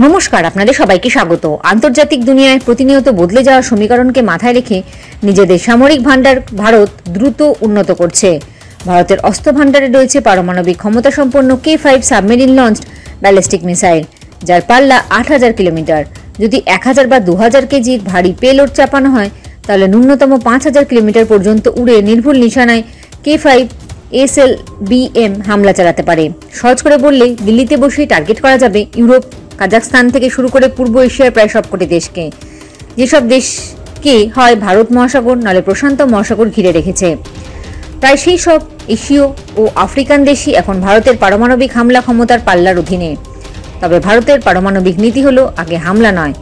নমস্কার, আপনাদের সবাইকে স্বাগত। আন্তর্জাতিক দুনিয়ায় প্রতিনিয়ত বদলে যাওয়া সমীকরণকে মাথায় রেখে নিজেদের সামরিক ভান্ডার ভারত দ্রুত উন্নত করছে। ভারতের অস্ত্র ভান্ডারে রয়েছে পারমাণবিক ক্ষমতা সম্পন্ন K5 submarine launched ballistic missile, যার পাল্লা 8000 কিলোমিটার। যদি 1000 বা 2000 কেজির ভারী পেলোড চাপানো হয়, তাহলে ন্যূনতম 5000 কিলোমিটার পর্যন্ত উড়ে নির্ভুল নিশানায় K5 SLBM হামলা চালাতে পারে। সহজ করে বললে, দিল্লিতে বসেই টার্গেট করা যাবে ইউরোপ, কাজাকস্তান থেকে শুরু করে পূর্ব এশিয়ার প্রায় সবকটি দেশকে। যেসব দেশকে হয় ভারত মহাসাগর নলে প্রশান্ত মহাসাগর ঘিরে রেখেছে। প্রায় সেই সব এশীয় ও আফ্রিকান দেশই এখন ভারতের পারমাণবিক হামলা ক্ষমতার পাল্লার অধীনে। তবে ভারতের পারমাণবিক নীতি হলো আগে হামলা নয়,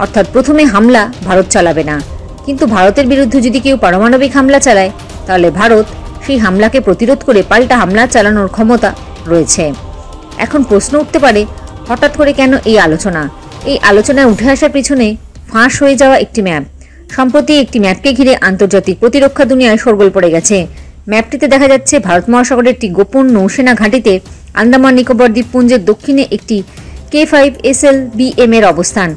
অর্থাৎ প্রথমে হামলা ভারত চালাবে না। কিন্তু ভারতের বিরুদ্ধে যদি কেউ পারমাণবিক হামলা চালায়, তাহলে ভারত সেই হামলাকে প্রতিরোধ করে পাল্টা হামলা চালানোর ক্ষমতা রয়েছে। এখন প্রশ্ন উঠতে পারে, হঠাৎ করে কেন এই আলোচনা? এই আলোচনায় উঠে আসার পিছনে ফাঁস হয়ে যাওয়া একটি ম্যাপ। সম্প্রতি একটি ম্যাপকে ঘিরে আন্তর্জাতিক প্রতিরক্ষা দুনিয়ায় শোরগোল পড়ে গেছে। ম্যাপটিতে দেখা যাচ্ছে ভারত মহাসাগরের একটি গোপন নৌসেনা ঘাঁটিতে আন্দামান নিকোবর দ্বীপপুঞ্জের দক্ষিণে একটি K5 SLBM এর অবস্থান।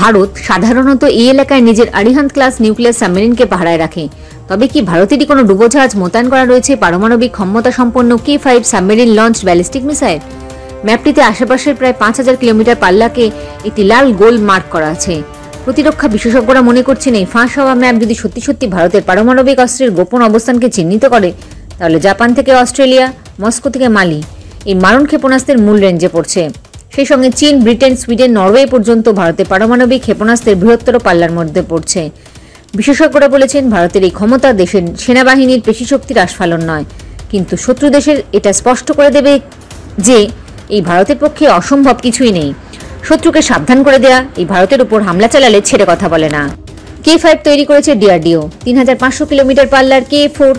ভারত সাধারণত এই এলাকায় নিজের আরিহান্ত ক্লাস নিউক্লিয়ার সাবমেরিনকে পাহারায় রাখে। তবে কি ভারতেরই কোনো ডুবোজাহাজ মোতায়েন করা রয়েছে পারমাণবিক ক্ষমতা সম্পন্ন K5 submarine launch ballistic missile? ম্যাপটিতে আশেপাশের প্রায় 5000 কিলোমিটার পাল্লাকে একটি লাল গোল মার্ক করা আছে। প্রতিরক্ষা বিশেষজ্ঞরা মনে করছেন, এই ফাঁস হওয়া ম্যাপ যদি সত্যি সত্যি ভারতের পারমাণবিক অস্ত্রের গোপন অবস্থানকে চিহ্নিত করে, তাহলে জাপান থেকে অস্ট্রেলিয়া, মস্কো থেকে মালি এই মারণ ক্ষেপণাস্ত্রের মূল রেঞ্জে পড়ছে। সেই সঙ্গে চীন, ব্রিটেন, সুইডেন, নরওয়ে পর্যন্ত ভারতের পারমাণবিক ক্ষেপণাস্ত্রের বৃহত্তর পাল্লার মধ্যে পড়ছে। বিশেষজ্ঞরা বলেছেন, ভারতের এই ক্ষমতা দেশের সেনাবাহিনীর পেশিশক্তির আস্ফালন নয়, কিন্তু শত্রু দেশের এটা স্পষ্ট করে দেবে যে এই ভারতের পক্ষে অসম্ভব কিছুই নেই। শত্রুকে সাবধান করে দেয়া এই ভারতের উপর হামলা চালালে ছেড়ে কথা বলে না। K5 তৈরি করেছে DRDO। 3500 কিলোমিটার পাল্লার K4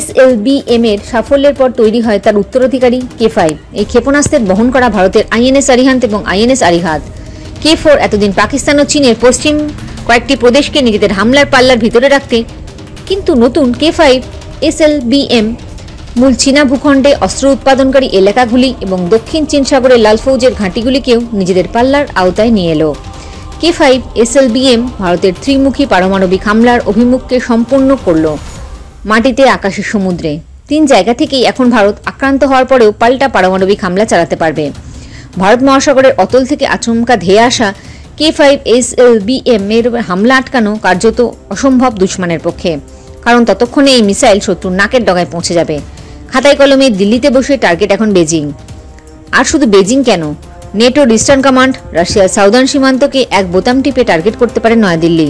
SLBM এর সাফল্যের পর তৈরি হয় তার উত্তরাধিকারী K5। এই ক্ষেপণাস্ত্রের বহন করা ভারতের INS আরিহান্ত এবং INS আরিহাত। K4 এতদিন পাকিস্তান ও চীনের পশ্চিম কয়েকটি প্রদেশকে নিজেদের হামলার পাল্লার ভিতরে রাখতে, কিন্তু নতুন K5 SLBM মূল চীনা ভূখণ্ডে অস্ত্র উৎপাদনকারী এলাকাগুলি এবং দক্ষিণ চীন সাগরের লাল ফৌজের ঘাঁটিগুলিকেও নিজেদের পাল্লার আওতায় নিয়ে এলো। K5 SLBM ভারতের ত্রিমুখী পারমাণবিক হামলার অভিমুখকে সম্পূর্ণ করল। মাটিতে, আকাশে, সমুদ্রে 3 জায়গা থেকেই এখন ভারত আক্রান্ত হওয়ার পরেও পাল্টা পারমাণবিক হামলা চালাতে পারবে। ভারত মহাসাগরের অতল থেকে আচমকা ধেয়ে আসা K5 SLBM এর হামলা আটকানো কার্যত অসম্ভব দুশ্মনের পক্ষে, কারণ ততক্ষণে এই মিসাইল শত্রুর নাকের ডগায় পৌঁছে যাবে। খাতায় কলমে দিল্লিতে বসে টার্গেট এখন বেজিং। আর শুধু বেজিং কেন, নেটোর ইস্টার্ন কমান্ড, রাশিয়ার সাউদার্ন সীমান্তকে এক বোতাম টিপে টার্গেট করতে পারে নয়াদিল্লি।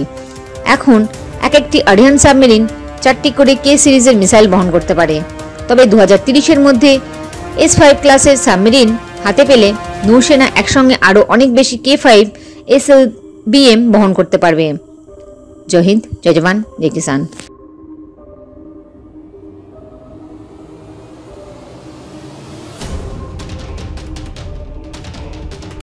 এখন এক একটি আরিহান্ত সাবমেরিন 4টি করে K সিরিজের মিসাইল বহন করতে পারে। তবে 2030-এর মধ্যে S5 ক্লাসের সাবমেরিন হাতে পেলে নৌসেনা একসঙ্গে আরও অনেক বেশি K5 SLBM বহন করতে পারবে। জয় হিন্দ, জয় জওয়ান, জয় কিষান।